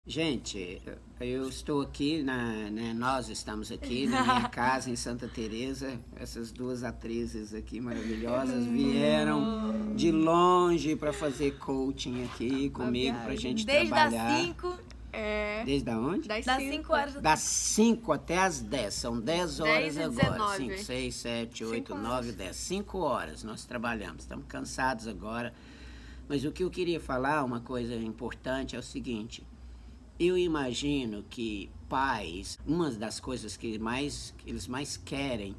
Gente, eu estou aqui, nós estamos aqui na minha casa em Santa Teresa. Essas duas atrizes aqui maravilhosas vieram de longe para fazer coaching aqui comigo, para a gente trabalhar. Desde as 5. Desde onde? Das 5 horas. Das 5 até as 10, são 10 horas 10 e agora. 19. 5, 6, 7, 8, 9, 10. 5 horas nós trabalhamos, estamos cansados agora. Mas o que eu queria falar, uma coisa importante, é o seguinte. Eu imagino que pais, uma das coisas que eles mais querem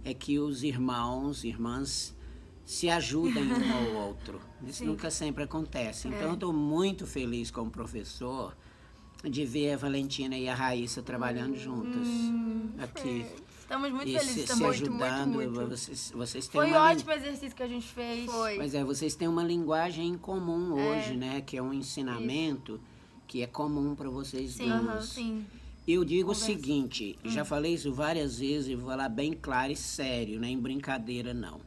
é que os irmãos, irmãs se ajudem um ao outro. Isso nunca sempre acontece. Então eu estou muito feliz como professor de ver a Valentina e a Raíssa trabalhando juntas aqui. Estamos muito E felizes se também. ajudando. muito. Vocês têm Foi uma ótimo o exercício que a gente fez. Foi. Mas vocês têm uma linguagem em comum hoje, né? Que é um ensinamento que é comum para vocês duas. Sim. Eu digo o seguinte, já falei isso várias vezes e vou falar bem claro e sério, não é em brincadeira não.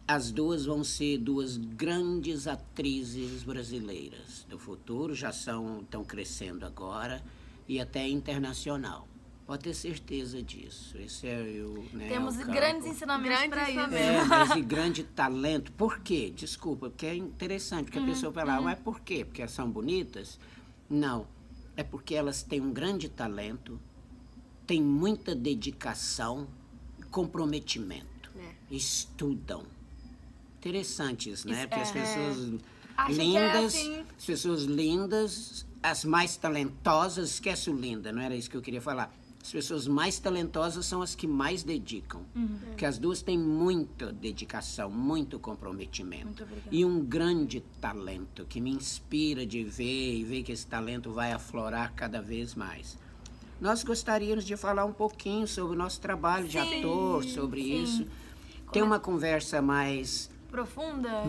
As duas vão ser duas grandes atrizes brasileiras do futuro, já estão crescendo agora e até internacional. Pode ter certeza disso. Esse é Temos o campo. grandes ensinamentos para isso. Mas e grande talento. Por quê? Desculpa, porque é interessante, porque a pessoa fala, mas por quê? Porque elas são bonitas? Não. É porque elas têm um grande talento, têm muita dedicação, comprometimento. Estudam. Interessantes, né? Porque as pessoas lindas, as pessoas lindas, as mais talentosas, esquece o linda, não era isso que eu queria falar. As pessoas mais talentosas são as que mais dedicam. Porque as duas têm muita dedicação, muito comprometimento. Muito obrigada. E um grande talento que me inspira de ver e ver que esse talento vai aflorar cada vez mais. Nós gostaríamos de falar um pouquinho sobre o nosso trabalho de ator, sobre isso. Ter uma conversa mais profunda,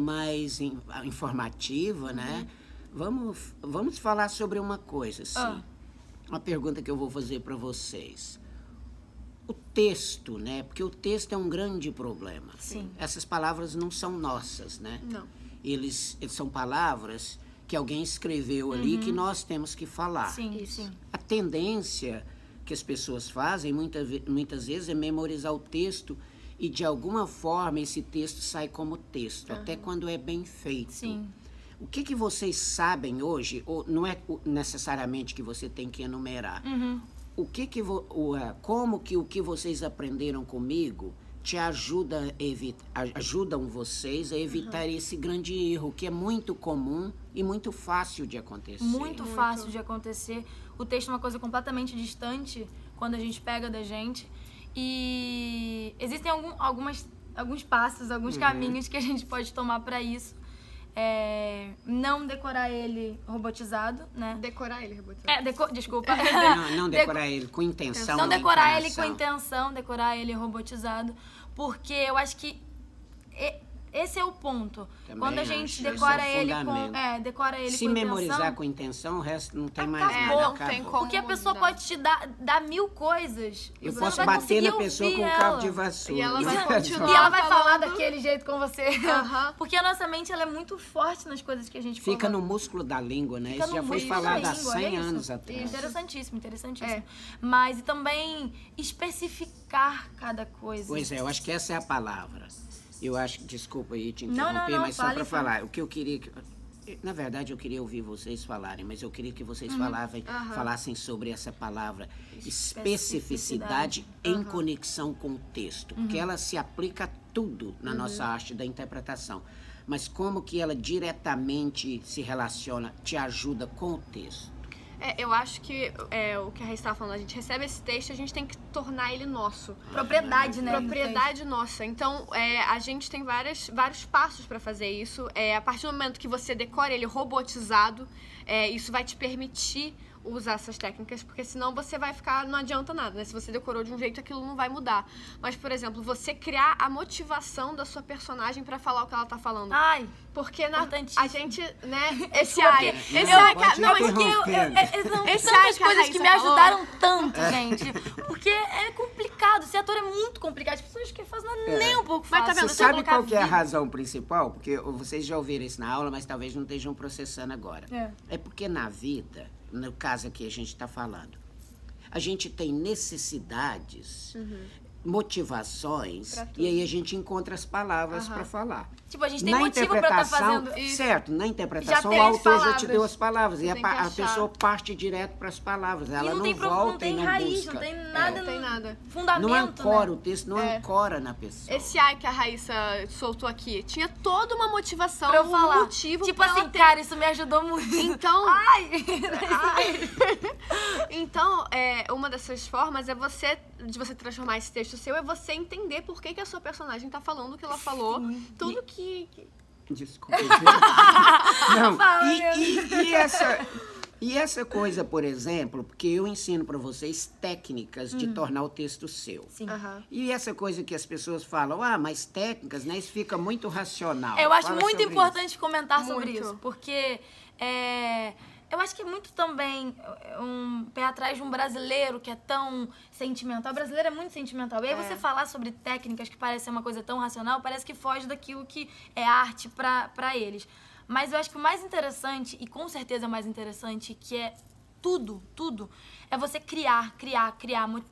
mais informativa, né? Vamos falar sobre uma coisa, assim. Uma pergunta que eu vou fazer para vocês. O texto, né? Porque o texto é um grande problema. Sim. Essas palavras não são nossas, né? Não. Eles são palavras que alguém escreveu ali que nós temos que falar. Sim. A tendência que as pessoas fazem muitas vezes é memorizar o texto e de alguma forma esse texto sai como texto, até quando é bem feito. Sim. O que vocês sabem hoje, ou não é necessariamente que você tem que enumerar, como que o que vocês aprenderam comigo te ajudam vocês a evitar esse grande erro, que é muito comum e muito fácil de acontecer. Muito fácil de acontecer. O texto é uma coisa completamente distante quando a gente pega da gente. E existem alguns passos, alguns caminhos que a gente pode tomar para isso. Não decorar ele robotizado, né? Decorar ele robotizado. Desculpa. Não decorar ele com intenção. Não decorar ele com intenção, decorar ele robotizado. Porque eu acho que esse é o ponto. Também quando a gente decora ele decora ele Se com memorizar intenção, com intenção, o resto não tem mais acabou. nada. Não tem Acabou. como. Porque a pessoa pode te dar mil coisas. Eu Você posso não vai bater na conseguir pessoa com ouvir um cabo ela. de vassoura. E ela não vai é continuar. E ela vai falar falando daquele jeito com você. Porque a nossa mente ela é muito forte nas coisas que a gente Fica coloca. no músculo da língua, né? Fica Isso já no foi músculo falado da há língua, 100 é isso. anos atrás. Interessantíssimo. Mas e também especificar cada coisa. Pois é, eu acho que essa é a palavra. Eu acho, desculpa aí te interromper, não, mas só fale, para falar. O que eu queria... Na verdade, eu queria ouvir vocês falarem, mas eu queria que vocês falassem sobre essa palavra especificidade em conexão com o texto, porque ela se aplica a tudo na nossa arte da interpretação. Mas como que ela diretamente se relaciona, te ajuda com o texto? Eu acho que o que a Raíssa estava falando, a gente recebe esse texto e a gente tem que tornar ele nosso. Propriedade, né? Propriedade nossa. Então, a gente tem vários passos para fazer isso. A partir do momento que você decora ele robotizado, isso vai te permitir usar essas técnicas, porque senão você vai ficar, não adianta nada, né? Se você decorou de um jeito, aquilo não vai mudar. Mas, por exemplo, você criar a motivação da sua personagem pra falar o que ela tá falando. Ai, porque importantíssimo. a gente, né, Esse São tantas coisas que me ajudaram tanto, gente. Porque é complicado. complicado. Ser ator é muito complicado. As pessoas que fazem não é nem um pouco Mas fácil. tá vendo? Você Você sabe colocar qual que é a vida. razão principal? Porque vocês já ouviram isso na aula, mas talvez não estejam processando agora. É porque na vida, no caso aqui a gente está falando, a gente tem necessidades, motivações, e aí a gente encontra as palavras para falar. Tipo, a gente tem motivo pra estar fazendo isso. Certo, na interpretação tem o as autor já te palavras. deu as palavras, e Você a, tem que a achar. pessoa parte direto para as palavras, ela E não não volta tem e não raiz, busca. não tem nada, Não tem nada. fundamento, Não ancora, né? o texto não ancora na pessoa. Esse ai que a Raíssa soltou aqui tinha toda uma motivação, Pra eu falar. um motivo Tipo pra assim, ela ter... cara, isso me ajudou muito. Então, Ai! então uma dessas formas é de você transformar esse texto seu, é você entender por que a sua personagem tá falando o que ela falou, tudo que... Desculpa. Não, Fala, e essa coisa, por exemplo, porque eu ensino para vocês técnicas de tornar o texto seu. Sim. Aham. E essa coisa que as pessoas falam, mas técnicas, né? Isso fica muito racional. Eu acho Fala muito sobre importante comentar sobre Muito. isso, porque eu acho que é muito também um pé atrás de um brasileiro que é tão sentimental. O brasileiro é muito sentimental. E aí você falar sobre técnicas que parecem uma coisa tão racional, parece que foge daquilo que é arte pra eles. Mas eu acho que o mais interessante, e com certeza é o mais interessante, que é tudo, é você criar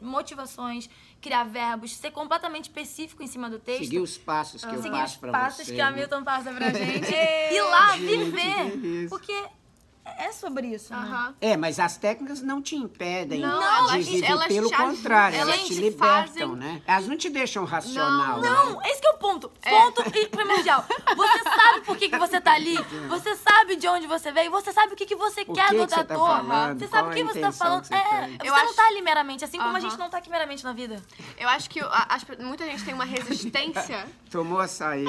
motivações, criar verbos, ser completamente específico em cima do texto. Seguir os passos que eu Seguir passo os para passos você. que a Milton passa pra gente. Ir lá, Gente, viver. que isso. Porque é sobre isso, né? Aham. Mas as técnicas não te impedem Não, de elas- viver, elas pelo te ajudam, contrário, elas elas te te libertam, fazem- né? Elas não te deixam racional, né? Não, esse que é o ponto. Ponto e primordial. Você sabe por que você tá ali, você sabe de onde você veio, você sabe o que você O quer que do que você tá ator. falando, Você qual sabe o a que você tá intenção falando. que você tem. Você Eu não acho- tá ali meramente, assim como a Aham. gente não tá aqui meramente na vida. Eu acho que muita gente tem uma resistência. Tomou açaí.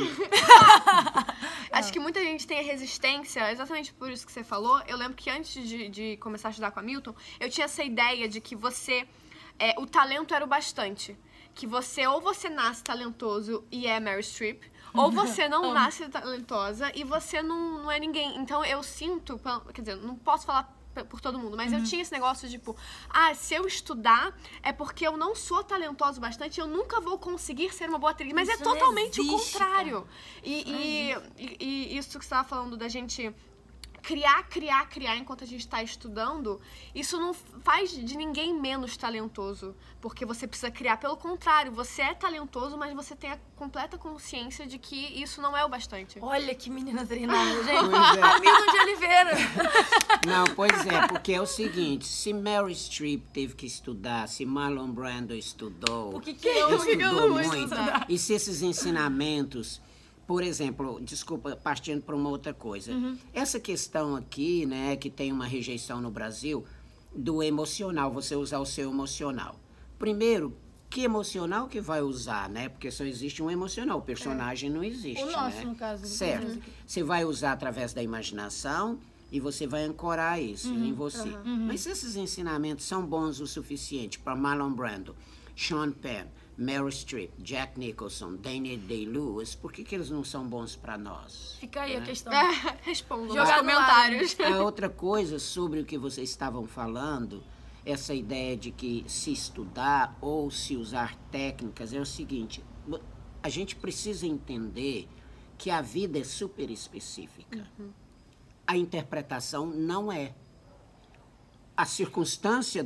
Acho que muita gente tem a resistência, exatamente por isso que você falou. Eu lembro que antes de começar a estudar com a Milton, eu tinha essa ideia de que o talento era o bastante. Que ou você nasce talentoso e é Meryl Streep, ou você não nasce talentosa e você não é ninguém. Então eu sinto, quer dizer, não posso falar por todo mundo, mas eu tinha esse negócio de, tipo, se eu estudar é porque eu não sou talentosa o bastante, eu nunca vou conseguir ser uma boa atriz. Mas Isso é não totalmente o existe, contrário. E isso que você estava falando da gente criar enquanto a gente está estudando, isso não faz de ninguém menos talentoso, porque você precisa criar. Pelo contrário, você é talentoso, mas você tem a completa consciência de que isso não é o bastante. Olha que menina treinada, gente. Pois é. Milton de Oliveira. Não, pois é, porque é o seguinte, se Meryl Streep teve que estudar, se Marlon Brando estudou, Por que eu estudou não vou muito, estudar? e se esses ensinamentos, por exemplo, desculpa, partindo para uma outra coisa, essa questão aqui, né, que tem uma rejeição no Brasil, do emocional, você usar o seu emocional. Primeiro, que emocional que vai usar, né? Porque só existe um emocional, o personagem não existe, O nosso, né? no caso. Certo. Você vai usar através da imaginação e você vai ancorar isso em você. Mas se esses ensinamentos são bons o suficiente para Marlon Brando, Sean Penn, Meryl Streep, Jack Nicholson, Daniel Day-Lewis, por que eles não são bons para nós? Fica aí a questão. Respondam nos Jogado no ar. comentários. A outra coisa sobre o que vocês estavam falando, essa ideia de que se estudar ou se usar técnicas, é o seguinte, a gente precisa entender que a vida é super específica. A interpretação não é. A circunstância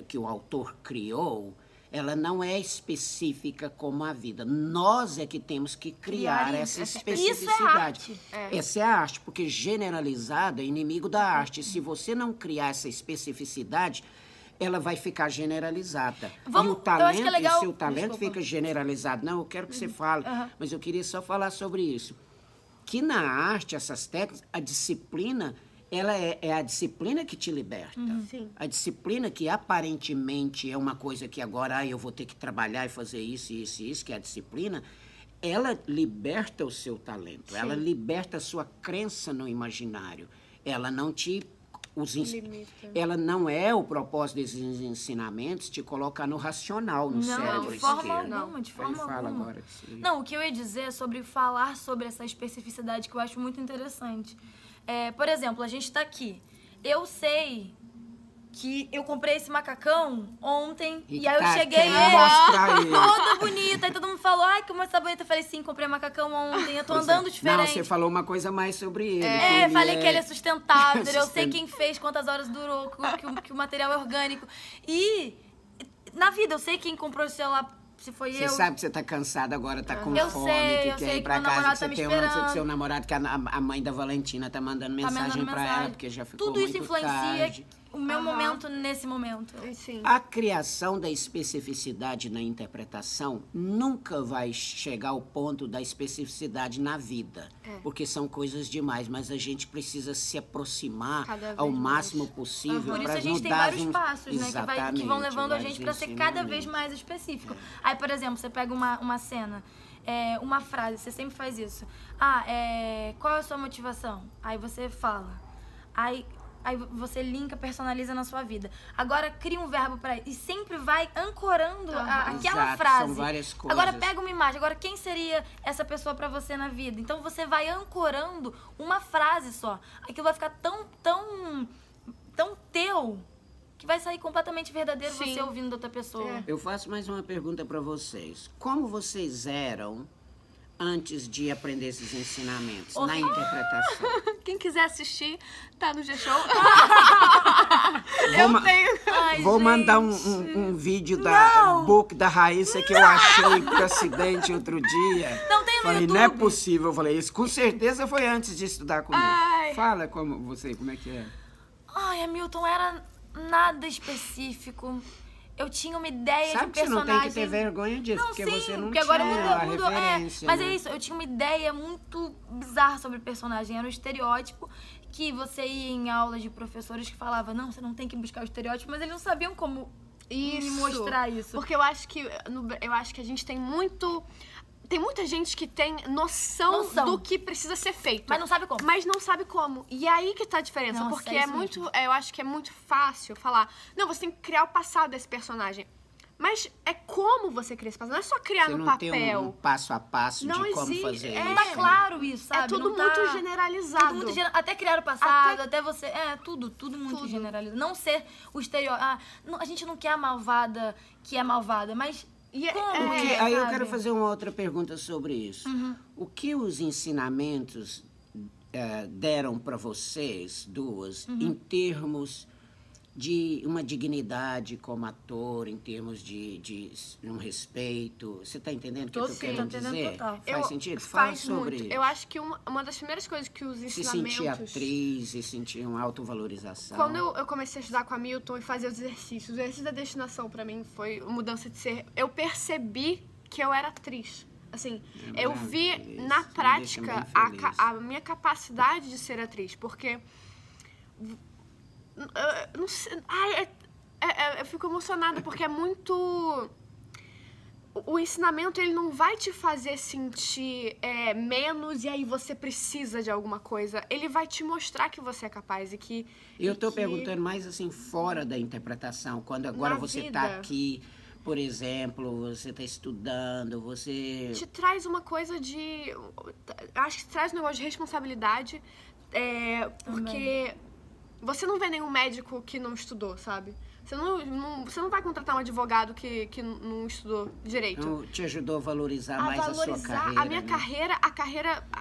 que o autor criou, ela não é específica como a vida. Nós é que temos que criar essa especificidade. Isso é arte. Essa é a arte, porque generalizado é inimigo da arte. Se você não criar essa especificidade, ela vai ficar generalizada. Vamos- E o eu acho talento, que é legal- e o seu talento Desculpa. fica generalizado. Não, eu quero que você fale, mas eu queria só falar sobre isso. Que na arte, essas técnicas, a disciplina, ela é a disciplina que te liberta. Sim. A disciplina que aparentemente é uma coisa que agora eu vou ter que trabalhar e fazer isso, que é a disciplina, ela liberta o seu talento, ela liberta a sua crença no imaginário. Ela não te... Limita. Ela não é o propósito desses ensinamentos te colocar no racional, no cérebro de forma esquerdo. alguma, de forma Ele fala alguma. agora disso aí. Não, o que eu ia dizer é sobre falar sobre essa especificidade que eu acho muito interessante. Por exemplo, a gente tá aqui. Eu sei que eu comprei esse macacão ontem E e aí eu tá cheguei querendo mostrar ele. toda bonita. Aí todo mundo falou, ai, como você tá bonita. Eu falei, sim, comprei macacão ontem, eu tô andando Não, diferente. você falou uma coisa mais sobre ele. Falei que ele é sustentável, eu sei Sustenta- quem fez, quantas horas durou, que o material é orgânico. E na vida, eu sei quem comprou o celular, se foi Você eu. sabe que você tá cansada agora, tá com Eu fome, sei, que eu quer sei ir que pra meu casa, namorado que tá você me tem esperando. seu namorado, que a mãe da Valentina tá mandando Tá mensagem mandando pra mensagem. ela, porque já ficou Tudo isso muito influencia tarde. o meu momento nesse momento. Sim. A criação da especificidade na interpretação nunca vai chegar ao ponto da especificidade na vida, porque são coisas demais, mas a gente precisa se aproximar Cada vez ao mais. máximo possível Por isso para a gente tem dar vários passos, né? Que vão levando a vários gente pra ser cada vez ensinamentos. mais específico. Aí, por exemplo, você pega uma cena, uma frase, você sempre faz isso. Qual é a sua motivação? Aí você fala. Aí você linka, personaliza na sua vida. Agora cria um verbo pra isso. E sempre vai ancorando aquela Exato, frase. são várias coisas. Agora pega uma imagem. Agora quem seria essa pessoa pra você na vida? Então você vai ancorando uma frase só. Aquilo vai ficar tão teu que vai sair completamente verdadeiro Sim. você ouvindo da outra pessoa. Eu faço mais uma pergunta para vocês. Como vocês eram antes de aprender esses ensinamentos na interpretação? Quem quiser assistir, tá no G-Show. Vou ma- Ai, Vou gente. mandar um vídeo da book da Raíssa que eu achei por acidente outro dia. Não tem no Falei, YouTube. não é possível. Eu falei, isso com certeza foi antes de estudar comigo. Ai. Fala como é que é. Ai, Hamilton, era nada específico. Eu tinha uma ideia Sabe de que você não personagem. tem que ter vergonha disso, Não, porque sim, você não porque agora tinha a mudou. referência. Mas né? é isso, eu tinha uma ideia muito bizarra sobre o personagem. Era um estereótipo que você ia em aulas de professores que falavam, não, você não tem que buscar o estereótipo, mas eles não sabiam como me mostrar isso. Porque eu acho que a gente tem muito... Tem muita gente que tem noção do que precisa ser feito. Mas não sabe como. Mas não sabe como. E é aí que tá a diferença. Nossa, porque é isso muito... Eu acho que é muito fácil falar, não, você tem que criar o passado desse personagem. Mas é como você cria esse passado. Não é só criar Você no não tem papel. um passo a passo Não de como existe, fazer é. isso. Tá claro isso, sabe? É tudo Não tá- muito generalizado. Tudo muito até criar o passado, até você... tudo muito generalizado. Não ser o estereótipo. A gente não quer a malvada que é malvada, mas... Como Porque, é, aí eu sabe? quero fazer uma outra pergunta sobre isso. O que os ensinamentos deram para vocês duas em termos de uma dignidade como ator, em termos de um respeito? Você está entendendo o que eu Tô estou querendo entendendo dizer? total. Faz sentido? Fala Faz sobre muito. isso. Eu acho que uma das primeiras coisas que os Se ensinamentos... sentir atriz, se sentir uma autovalorização. Quando eu comecei a estudar com a Milton e fazer os exercícios, o exercício da destinação pra mim foi mudança de ser. Eu percebi que eu era atriz. Assim, eu vi Isso na me prática deixa bem feliz. a minha capacidade de ser atriz, porque não sei, eu fico emocionada porque é muito... O ensinamento, ele não vai te fazer sentir menos e aí você precisa de alguma coisa. Ele vai te mostrar que você é capaz e que... Eu estou perguntando mais assim, fora da interpretação. Quando agora Na você vida. está aqui, por exemplo, você está estudando, você... Te traz uma coisa de... Acho que traz um negócio de responsabilidade, porque você não vê nenhum médico que não estudou, sabe? Você não vai contratar um advogado que não estudou direito. Então, te ajudou a valorizar mais a sua carreira. a minha né? carreira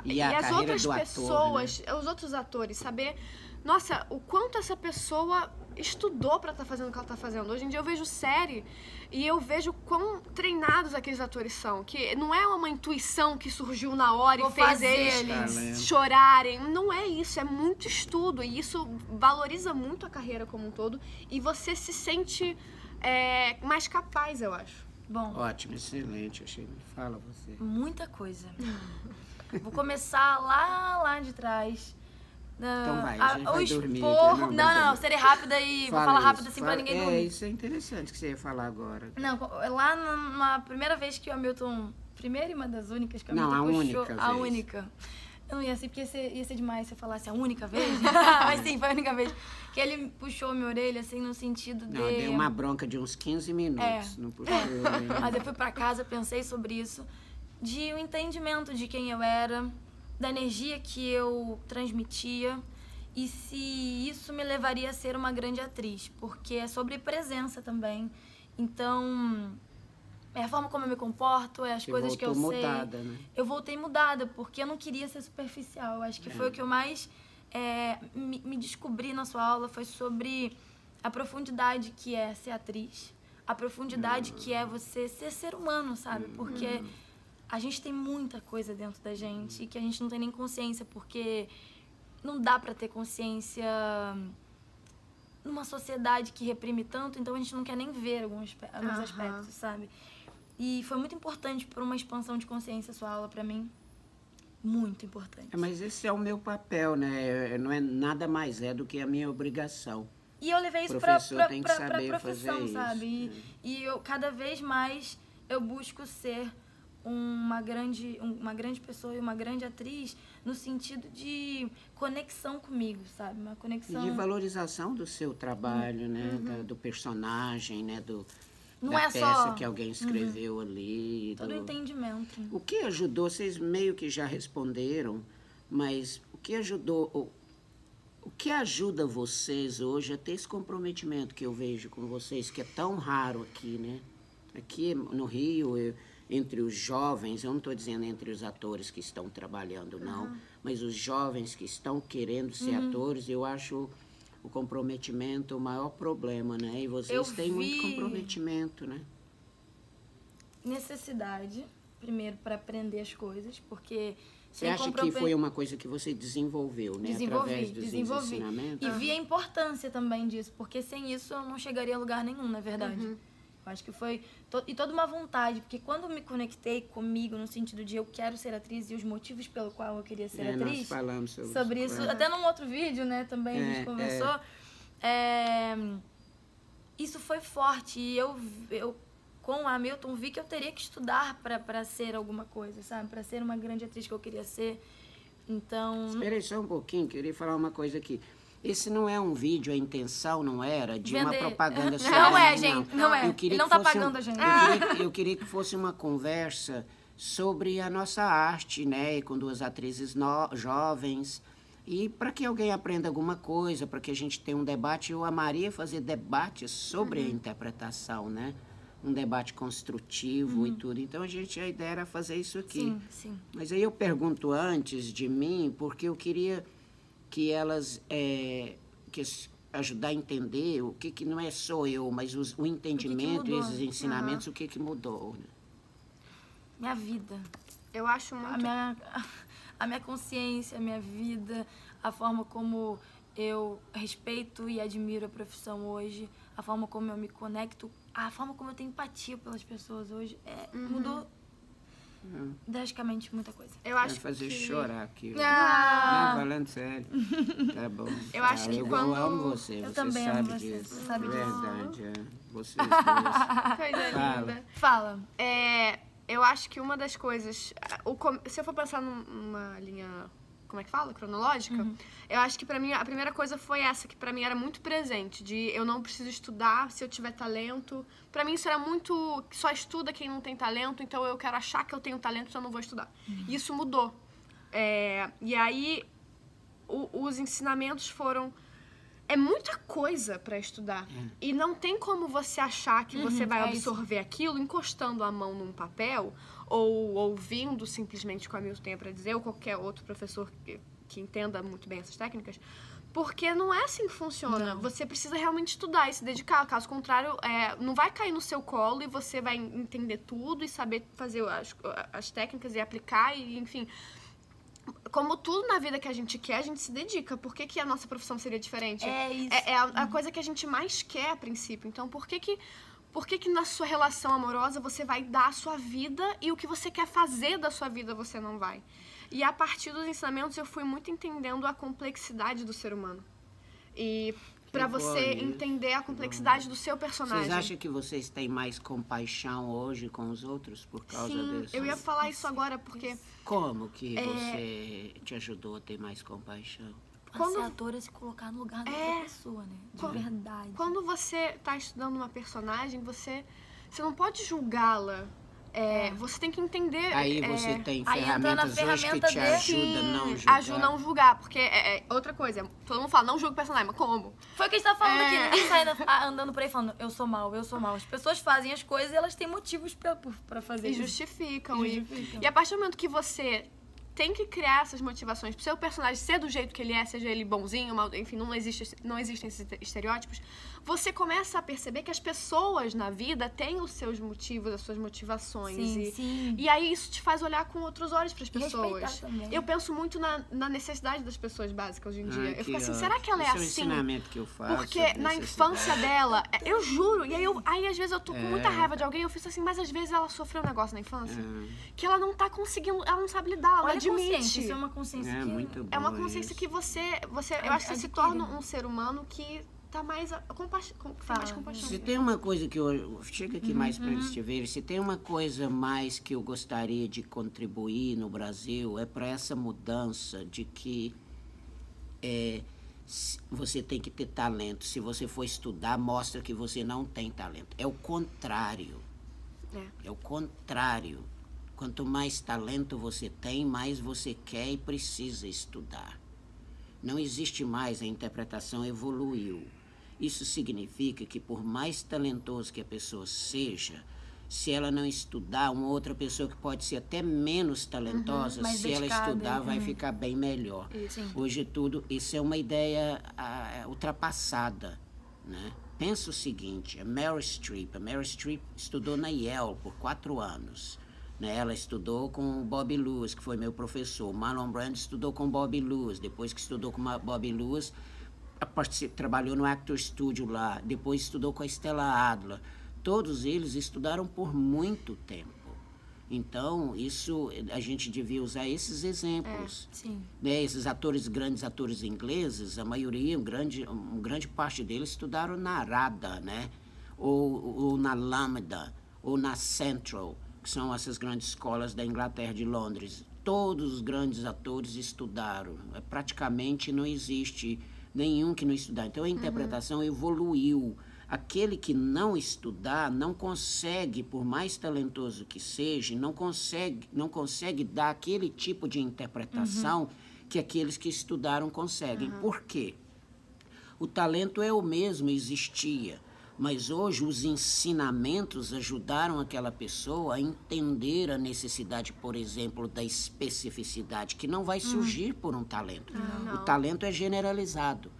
E as carreira outras do ator, pessoas, os outros atores, saber, nossa, o quanto essa pessoa estudou pra estar fazendo o que ela tá fazendo. Hoje em dia eu vejo série e eu vejo quão treinados aqueles atores são, que não é uma intuição que surgiu na hora Vou e fez fazer eles eles. chorarem. Não é isso, é muito estudo e isso valoriza muito a carreira como um todo e você se sente mais capaz, eu acho. Bom, Ótimo, excelente. Fala você. muita coisa. Vou começar lá de trás. Então vai, a gente vai dormir, Não, né? não, serei rápida e vou falar rápido assim pra ninguém dormir. Isso é interessante que você ia falar agora. Não, lá na primeira vez que o Hamilton... Primeira e uma das únicas que o Não, Hamilton a puxou. única A vez. única. Eu não ia ser, porque ia ser demais se eu falasse a única vez. Mas sim, foi a única vez. Que ele puxou minha orelha, assim, no sentido de... Não, deu uma bronca de uns 15 minutos. Não puxou, hein? Mas eu fui pra casa, pensei sobre isso. De um entendimento de quem eu era, da energia que eu transmitia. e se isso me levaria a ser uma grande atriz, porque é sobre presença também. Então, é a forma como eu me comporto, é as coisas que eu sei. Mudada, né? Eu voltei mudada, porque eu não queria ser superficial. Eu acho que foi o que eu mais me descobri na sua aula, foi sobre a profundidade que é ser atriz, a profundidade que é você ser humano, sabe? Porque a gente tem muita coisa dentro da gente e que a gente não tem nem consciência, porque não dá pra ter consciência numa sociedade que reprime tanto, então a gente não quer nem ver alguns aspectos, sabe? E foi muito importante para uma expansão de consciência a sua aula pra mim. Muito importante. Mas esse é o meu papel, né? Não é nada mais do que a minha obrigação. E eu levei isso pra profissão, sabe? E eu, cada vez mais, eu busco ser uma grande pessoa e uma grande atriz no sentido de conexão comigo, sabe? Uma conexão... De valorização do seu trabalho, né? Do personagem, né? Não da é peça só... que alguém escreveu ali. Todo entendimento. O que ajudou, vocês meio que já responderam, mas o que ajudou... O que ajuda vocês hoje a ter esse comprometimento que eu vejo com vocês, que é tão raro aqui, né? Aqui no Rio, entre os jovens, eu não estou dizendo entre os atores que estão trabalhando, não, mas os jovens que estão querendo ser atores, eu acho o comprometimento o maior problema, né? E vocês têm muito comprometimento, né? Necessidade, primeiro, para aprender as coisas, porque... Você acha que foi uma coisa que você desenvolveu, né? Através dos ensinamentos? E vi a importância também disso, porque sem isso eu não chegaria a lugar nenhum, na verdade. Eu acho que foi... E toda uma vontade, porque quando eu me conectei comigo, no sentido de eu quero ser atriz e os motivos pelo qual eu queria ser atriz... Nós falamos sobre isso. Até num outro vídeo, né, também a gente conversou. Isso foi forte e eu com a Hamilton, vi que eu teria que estudar para ser alguma coisa, sabe? Para ser uma grande atriz que eu queria ser. Então... Espera aí só um pouquinho, queria falar uma coisa aqui. Esse não é um vídeo, a intenção não era de uma propaganda sobre... Não é, gente, não é. Ele não tá pagando a gente. Eu queria que fosse uma conversa sobre a nossa arte, né? E com duas atrizes jovens. E para que alguém aprenda alguma coisa, para que a gente tenha um debate. Eu amaria fazer debates sobre a interpretação, né? Um debate construtivo e tudo. Então, a ideia era fazer isso aqui. Sim, sim. Mas aí eu pergunto antes de mim, porque eu queria que elas ajudar a entender o que não é só eu, mas o entendimento e os ensinamentos, o que mudou. Né? Minha vida. Eu acho muito... A minha consciência, a minha vida, a forma como eu respeito e admiro a profissão hoje, a forma como eu me conecto, a forma como eu tenho empatia pelas pessoas hoje, mudou drasticamente muita coisa. Eu acho vai fazer que... chorar aqui. Não, falando sério. Tá bom. Eu acho que quando... Eu amo você, eu você também sabe amo você, disso. você sabe disso. Verdade, Vocês dois. Coisa linda. Fala. Eu acho que uma das coisas... Se eu for pensar numa linha... Como é que fala? Cronológica. Eu acho que pra mim, a primeira coisa foi essa, que pra mim era muito presente, de eu não preciso estudar se eu tiver talento. Pra mim isso era muito, só estuda quem não tem talento, então eu quero achar que eu tenho talento, então eu não vou estudar. Isso mudou. E aí, os ensinamentos foram... É muita coisa pra estudar. E não tem como você achar que você vai absorver aquilo encostando a mão num papel ou ouvindo simplesmente o que o Hamilton tem pra dizer, ou qualquer outro professor que entenda muito bem essas técnicas, porque não é assim que funciona. Não. Você precisa realmente estudar e se dedicar. Caso contrário, não vai cair no seu colo e você vai entender tudo e saber fazer as técnicas e aplicar, e enfim... Como tudo na vida que a gente quer, a gente se dedica. Por que a nossa profissão seria diferente? É isso. É a coisa que a gente mais quer a princípio. Então, por que na sua relação amorosa você vai dar a sua vida e o que você quer fazer da sua vida você não vai? E a partir dos ensinamentos eu fui muito entendendo a complexidade do ser humano. E pra você entender a complexidade do seu personagem. Vocês acham que vocês têm mais compaixão hoje com os outros por causa disso? Eu ia falar isso agora, porque... Como que você te ajudou a ter mais compaixão? Ser ator é se colocar no lugar da outra pessoa, né? De verdade. Quando você tá estudando uma personagem, você não pode julgá-la Você tem que entender... Aí você tem aí entra na ferramentas hoje que te ferramenta ajudam a não julgar. Ajuda a não julgar, porque outra coisa, todo mundo fala, não julgue o personagem, mas como? Foi o que a gente tá falando aqui, ninguém sai andando por aí falando, eu sou mal, eu sou mal. As pessoas fazem as coisas e elas têm motivos pra fazer E isso. justificam. E a partir do momento que você tem que criar essas motivações pro seu personagem ser do jeito que ele é, seja ele bonzinho, mal, enfim, não existem esses estereótipos, você começa a perceber que as pessoas na vida têm os seus motivos, as suas motivações. Sim. E aí isso te faz olhar com outros olhos pras pessoas. Respeitar também. Eu penso muito na necessidade das pessoas básicas hoje em dia. Eu fico assim, ó, será que ela é esse assim? É o ensinamento que eu faço. Porque sobre na necessidade. infância dela, eu juro, e aí às vezes eu tô com muita raiva de alguém, eu fico assim, mas às vezes ela sofreu um negócio na infância que ela não tá conseguindo, ela não sabe lidar, ela não Olha a admite. consciência, isso é uma consciência que... Muito bom É uma consciência isso. que você eu acho que você se torna um ser humano que tá mais mais compaixão. Se tem uma coisa que eu... Chega aqui mais para eles te verem. Se tem uma coisa mais que eu gostaria de contribuir no Brasil, é para essa mudança de que você tem que ter talento. Se você for estudar, mostra que você não tem talento. É o contrário. É o contrário. Quanto mais talento você tem, mais você quer e precisa estudar. Não existe mais, a interpretação evoluiu. Isso significa que por mais talentoso que a pessoa seja, se ela não estudar, uma outra pessoa que pode ser até menos talentosa, mais se ela dedicada, estudar, vai ficar bem melhor. Sim. Hoje isso é uma ideia ultrapassada, né? Pensa o seguinte, a Meryl Streep estudou na Yale por 4 anos. Né? Ela estudou com o Bob Lewis, que foi meu professor. Marlon Brando estudou com o Bob Lewis. Depois que estudou com o Bob Lewis, trabalhou no Actor Studio lá. Depois estudou com a Stella Adler. Todos eles estudaram por muito tempo. Então, a gente devia usar esses exemplos. Né? Esses grandes atores ingleses, a maioria, grande parte deles estudaram na RADA, né? ou na Lambda, ou na Central, que são essas grandes escolas da Inglaterra, de Londres. Todos os grandes atores estudaram. Praticamente não existe nenhum que não estudar. Então, a interpretação evoluiu. Aquele que não estudar não consegue, por mais talentoso que seja, não consegue dar aquele tipo de interpretação que aqueles que estudaram conseguem. Por quê? O talento é o mesmo, existia. Mas hoje os ensinamentos ajudaram aquela pessoa a entender a necessidade, por exemplo, da especificidade, que não vai surgir por um talento. O talento é generalizado.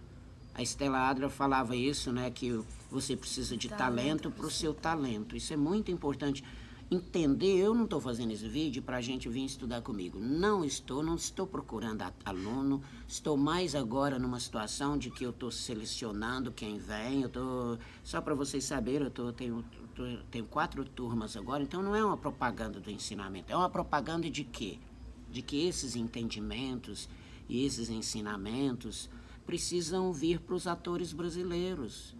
A Stella Adler falava isso, né, que você precisa de talento para o seu talento. Isso é muito importante. Entender, eu não estou fazendo esse vídeo para a gente vir estudar comigo. Não estou procurando aluno. Estou mais agora numa situação de que eu estou selecionando quem vem. Só para vocês saberem, tenho 4 turmas agora, então não é uma propaganda do ensinamento. É uma propaganda de quê? De que esses entendimentos e esses ensinamentos precisam vir para os atores brasileiros,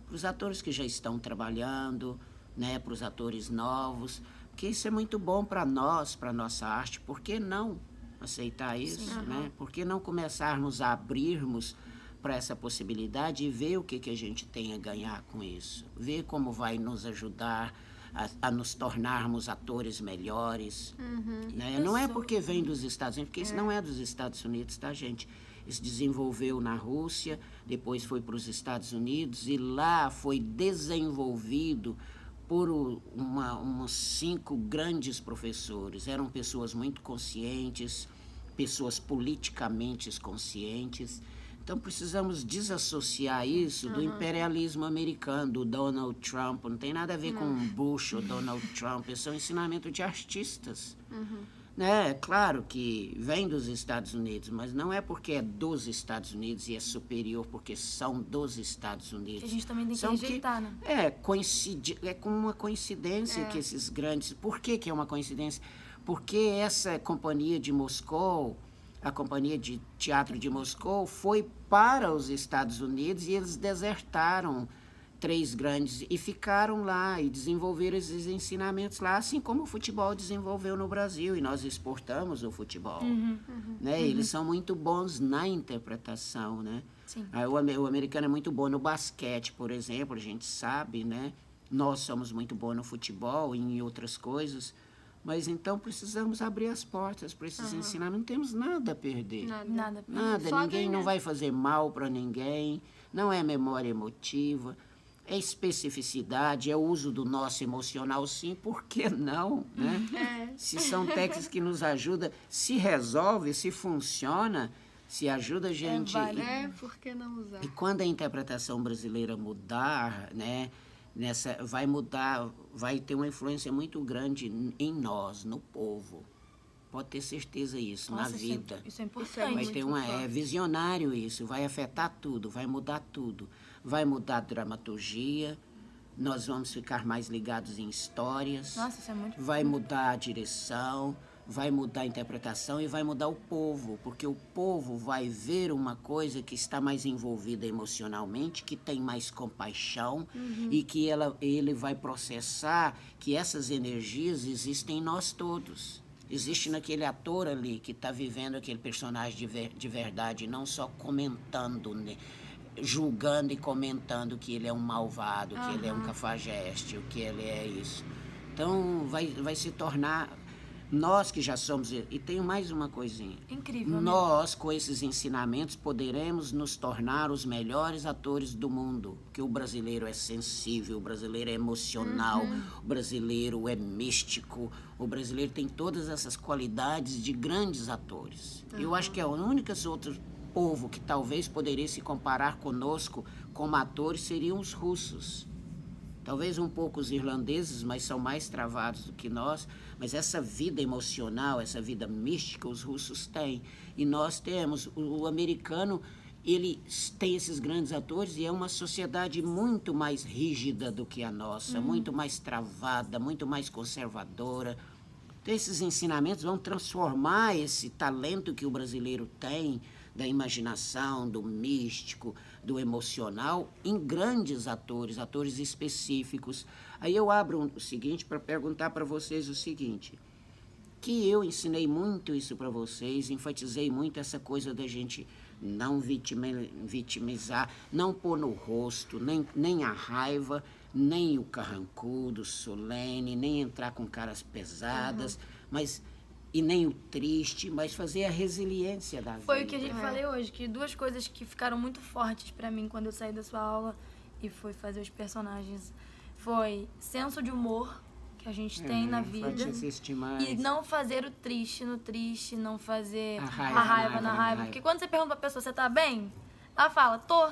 para os atores que já estão trabalhando, né, para os atores novos, porque isso é muito bom para nós, para a nossa arte. Por que não aceitar isso? Né? Por que não começarmos a abrirmos para essa possibilidade e ver o que a gente tem a ganhar com isso? Ver como vai nos ajudar a nos tornarmos atores melhores. Né? Não é porque vem dos Estados Unidos, porque isso não é dos Estados Unidos, tá, gente? Isso desenvolveu na Rússia, depois foi para os Estados Unidos e lá foi desenvolvido por uns 5 grandes professores. Eram pessoas muito conscientes, pessoas politicamente conscientes. Então, precisamos desassociar isso do imperialismo americano, do Donald Trump. Não tem nada a ver com Bush ou Donald Trump. Esse é um ensinamento de artistas. É claro que vem dos Estados Unidos, mas não é porque é dos Estados Unidos e é superior porque são dos Estados Unidos. A gente também tem que rejeitar, né? É com uma coincidência que esses grandes... Por que é uma coincidência? Porque essa companhia de Moscou, a Companhia de Teatro de Moscou, foi para os Estados Unidos e eles desertaram 3 grandes e ficaram lá e desenvolveram esses ensinamentos lá, assim como o futebol desenvolveu no Brasil e nós exportamos o futebol. Né? Eles são muito bons na interpretação, né? O americano é muito bom no basquete, por exemplo, a gente sabe, né? Nós somos muito bons no futebol e em outras coisas, mas então precisamos abrir as portas para esses ensinamentos. Não temos nada a perder. Nada. Nada, Só ninguém ganhar. não vai fazer mal para ninguém, não é memória emotiva, é especificidade, é o uso do nosso emocional, sim, por que não? Né? Se são técnicas que nos ajudam, se resolve, se funciona, se ajuda a gente. vale. Por que não usar? E quando a interpretação brasileira mudar, né, vai mudar, vai ter uma influência muito grande em nós, no povo. Pode ter certeza disso, na Nossa, vida. Isso é importante. Vai ter é visionário isso, vai afetar tudo, vai mudar tudo. Vai mudar a dramaturgia, nós vamos ficar mais ligados em histórias. Nossa, isso é muito Vai mudar a direção, vai mudar a interpretação e vai mudar o povo, porque o povo vai ver uma coisa que está mais envolvida emocionalmente, que tem mais compaixão e que ele vai processar que essas energias existem em nós todos. Existe naquele ator ali que está vivendo aquele personagem de verdade, não só comentando, né? Julgando e comentando que ele é um malvado, que ele é um cafajeste, o que ele é isso. Então, vai se tornar... Nós que já somos... E tenho mais uma coisinha. incrível. né? Nós, com esses ensinamentos, poderemos nos tornar os melhores atores do mundo. Porque o brasileiro é sensível, o brasileiro é emocional, o brasileiro é místico, o brasileiro tem todas essas qualidades de grandes atores. Eu acho que a única outra povo que talvez poderia se comparar conosco como atores seriam os russos. Talvez um pouco os irlandeses, mas são mais travados do que nós. Mas essa vida emocional, essa vida mística, os russos têm. E nós temos. O americano, ele tem esses grandes atores e é uma sociedade muito mais rígida do que a nossa, muito mais travada, muito mais conservadora. Então, esses ensinamentos vão transformar esse talento que o brasileiro tem, da imaginação, do místico, do emocional, em grandes atores, atores específicos. Aí eu abro o seguinte para perguntar para vocês o seguinte, que eu ensinei muito isso para vocês, enfatizei muito essa coisa da gente não vitimizar, não pôr no rosto nem a raiva, nem o carrancudo, solene, nem entrar com caras pesadas, mas... E nem o triste, mas fazer a resiliência da vida. Foi o que a gente falei hoje, que duas coisas que ficaram muito fortes pra mim quando eu saí da sua aula e fui fazer os personagens. Foi senso de humor que a gente tem na vida. E não fazer o triste no triste, não fazer a raiva na raiva. Porque quando você pergunta pra pessoa, você tá bem? Ela fala, tô.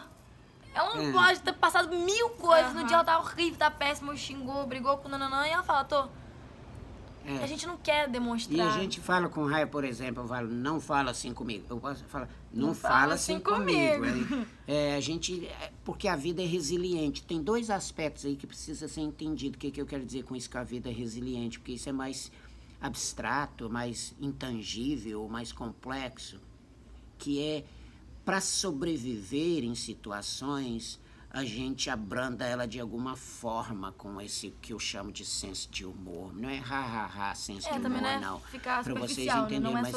Ela não pode ter passado 1000 coisas. No dia ela tá horrível, tá péssima, xingou, brigou com nananã, e ela fala, tô. A gente não quer demonstrar. E a gente fala com raiva, por exemplo, eu falo, não fala assim comigo. Eu posso falar, não fala assim comigo. Porque a vida é resiliente. Tem 2 aspectos aí que precisa ser entendido. O que eu quero dizer com isso, que a vida é resiliente? Porque isso é mais abstrato, mais intangível, mais complexo. Que é, para sobreviver em situações... a gente abranda ela de alguma forma com esse que eu chamo de senso de humor. Não é senso de humor, não. Para vocês entenderem, não é mas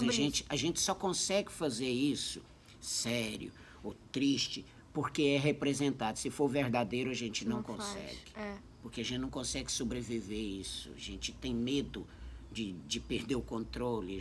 a gente só consegue fazer isso sério ou triste porque é representado. Se for verdadeiro, a gente não consegue. Porque a gente não consegue sobreviver isso. A gente tem medo de perder o controle.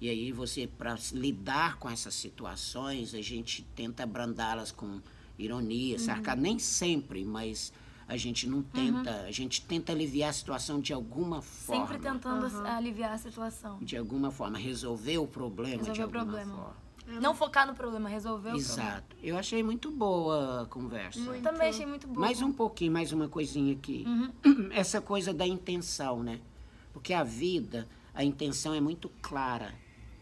E aí para lidar com essas situações, a gente tenta abrandá-las com ironia, sarcasmo, nem sempre, mas a gente não tenta, a gente tenta aliviar a situação de alguma forma. Sempre tentando aliviar a situação. De alguma forma, resolver o problema de alguma forma. Não focar no problema, resolver o problema. Exato. Eu achei muito boa a conversa. Também achei muito boa. Mais um pouquinho, mais uma coisinha aqui. Essa coisa da intenção, né? Porque a vida, a intenção é muito clara.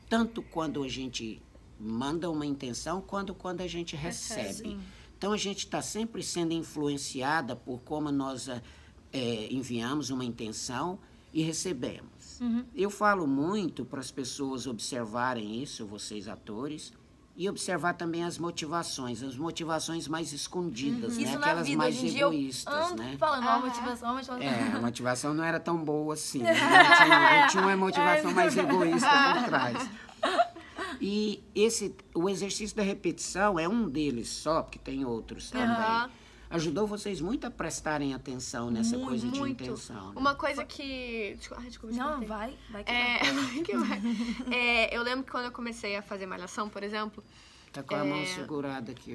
Tanto quando a gente manda uma intenção, quanto quando a gente recebe. Sim. Então, a gente está sempre sendo influenciada por como nós enviamos uma intenção e recebemos. Eu falo muito para as pessoas observarem isso, vocês atores, e observar também as motivações mais escondidas, né? Isso na Aquelas vida, mais hoje em dia egoístas, eu né? falando, a motivação. A motivação não era tão boa assim. Né? Tinha uma motivação mais egoísta por trás. E o exercício da repetição é um deles só, porque tem outros também. ajudou vocês muito a prestarem atenção nessa coisa de intenção. Né? Uma coisa que... Desculpa, não, vai que vai. Eu lembro que quando eu comecei a fazer malhação, por exemplo... Tá com a mão segurada aqui.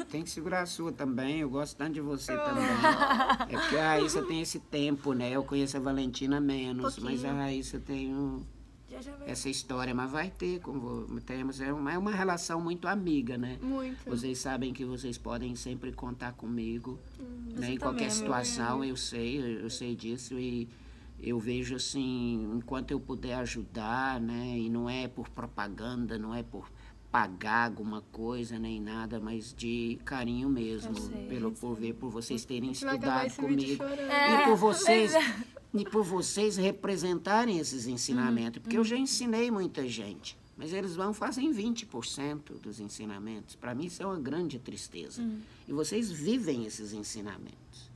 Tem que segurar a sua também. Eu gosto tanto de você também. É porque a Raíssa tem esse tempo, né? Eu conheço a Valentina menos, mas a Raíssa tem essa história. Mas vai ter, temos, é uma relação muito amiga, né? Muito. Vocês sabem que vocês podem sempre contar comigo. Né? Em qualquer situação, eu sei disso e... Eu vejo assim, enquanto eu puder ajudar, né? E não é por propaganda, não é por pagar alguma coisa nem nada, mas de carinho mesmo, por vocês terem estudado comigo e por vocês representarem esses ensinamentos, porque eu já ensinei muita gente, mas eles fazem 20% dos ensinamentos. Para mim isso é uma grande tristeza. E vocês vivem esses ensinamentos.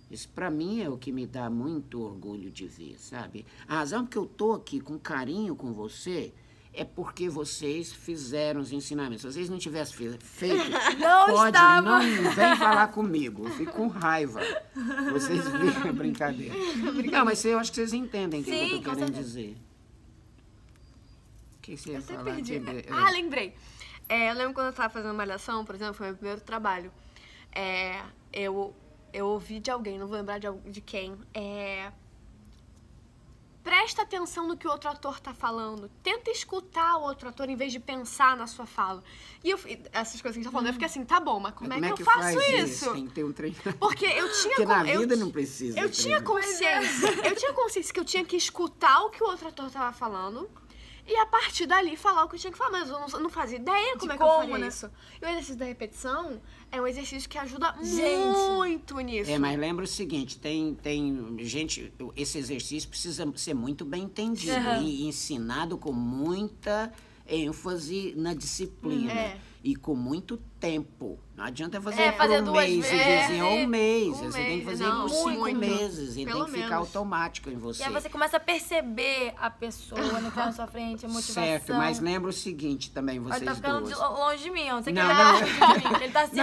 Isso, para mim, é o que me dá muito orgulho de ver, sabe? A razão que eu tô aqui com carinho com você é porque vocês fizeram os ensinamentos. Se vocês não tivessem feito, não vem falar comigo. Eu fico com raiva. Vocês viram a brincadeira. Não, mas eu acho que vocês entendem o que eu tô querendo dizer. O que você ia falar? Perdi. Lembrei. Eu lembro quando eu estava fazendo malhação, por exemplo, foi meu primeiro trabalho. Eu ouvi de alguém, não vou lembrar de quem, presta atenção no que o outro ator tá falando. Tenta escutar o outro ator em vez de pensar na sua fala. E essas coisas que a gente tá falando, eu fiquei assim, tá bom, mas como é que eu faço isso? Tem que ter um treinamento. Porque eu tinha... Porque na vida não precisa. Eu tinha consciência que eu tinha que escutar o que o outro ator tava falando e a partir dali falar o que eu tinha que falar. Mas eu não fazia ideia como é que eu faria isso. E o exercício da repetição é um exercício que ajuda muito nisso. Mas lembra o seguinte, tem gente, esse exercício precisa ser muito bem entendido e ensinado com muita ênfase na disciplina e com muito tempo. Não adianta fazer por um mês e dizer um mês. Você tem que fazer por 5 meses e tem que ficar automático em você. E aí você começa a perceber a pessoa no que tá na sua frente, a motivação. Certo, mas lembra o seguinte também, vocês duas. Ele tá ficando longe de mim, eu não sei que ele tá longe de mim. Ele tá assim,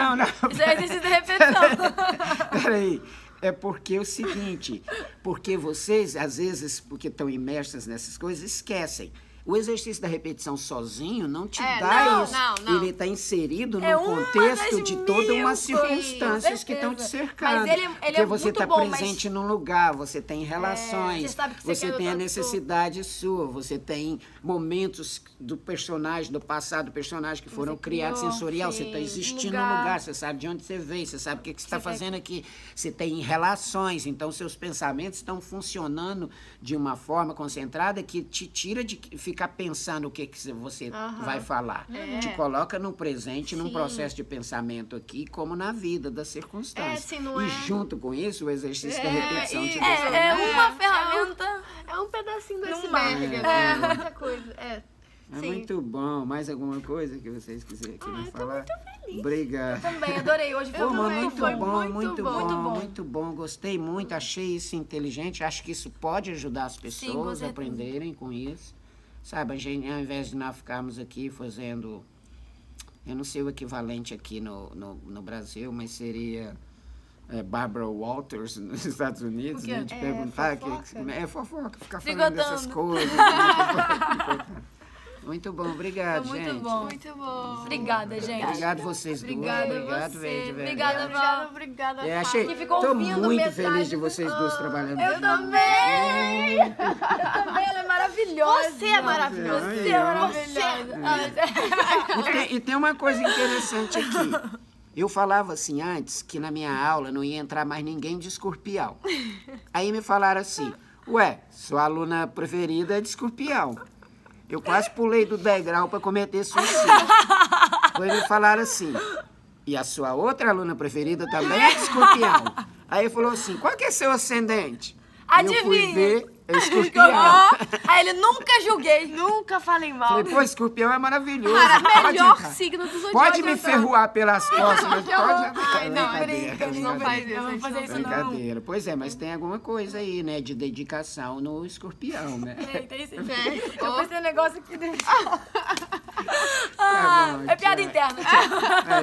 isso é exercício de repetição. Peraí. É porque é o seguinte, porque vocês, às vezes, porque estão imersas nessas coisas, esquecem. O exercício da repetição sozinho não te dá isso. Não. Ele está inserido no contexto de todas umas circunstâncias que estão te cercando. Mas ele porque você está presente num lugar, você tem relações, você tem a necessidade sua, você tem momentos do personagem, do passado do personagem que foram criados sensorial, você está existindo no lugar, você sabe de onde você veio, você sabe o que você está fazendo aqui, você tem relações, então seus pensamentos estão funcionando de uma forma concentrada que te tira de ficar pensando o que você vai falar. Te coloca no presente, num processo de pensamento aqui, como na vida, das circunstâncias. E junto com isso, o exercício da repetição te deixa... uma ferramenta... É um pedacinho do iceberg. Muita coisa. Muito bom. Mais alguma coisa que vocês querem falar? Muito feliz. Obrigado. Eu também, adorei. Hoje foi muito bom. Gostei muito, achei isso inteligente. Acho que isso pode ajudar as pessoas a aprenderem com isso. Sabe, a gente, ao invés de nós ficarmos aqui fazendo... Eu não sei o equivalente aqui no Brasil, mas seria... Barbara Walters nos Estados Unidos, né? De perguntar... fofoca, ficar falando dessas coisas. Muito bom, obrigado, gente. Muito bom. Obrigada, gente. Obrigado vocês duas. Obrigado, Verde. Obrigada, Val. Obrigada, Estou muito feliz de vocês duas trabalhando juntos. Eu também, ela é maravilhosa. Você é maravilhosa. E tem uma coisa interessante aqui. Eu falava assim antes, que na minha aula não ia entrar mais ninguém de escorpião. Aí me falaram assim, sua aluna preferida é de escorpião. Eu quase pulei do degrau para cometer suicídio. Depois me falaram assim, e a sua outra aluna preferida também é de escorpião. Aí ele falou assim, qual que é seu ascendente? Adivinha. Eu fui ver escorpião. Aí ele, nunca julguei. Nunca falei mal. Falei, pô, escorpião é maravilhoso. Melhor signo dos zodíacos. Pode me ferroar pelas costas, mas pode... Ai, não, brinca, não faz isso. Não vou fazer isso, não. Brincadeira. Pois é, mas tem alguma coisa aí, né, de dedicação no escorpião, né? Tem sim. Eu pensei no negócio aqui dentro. Tá bom, é piada interna.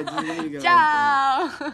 Desliga. Tchau.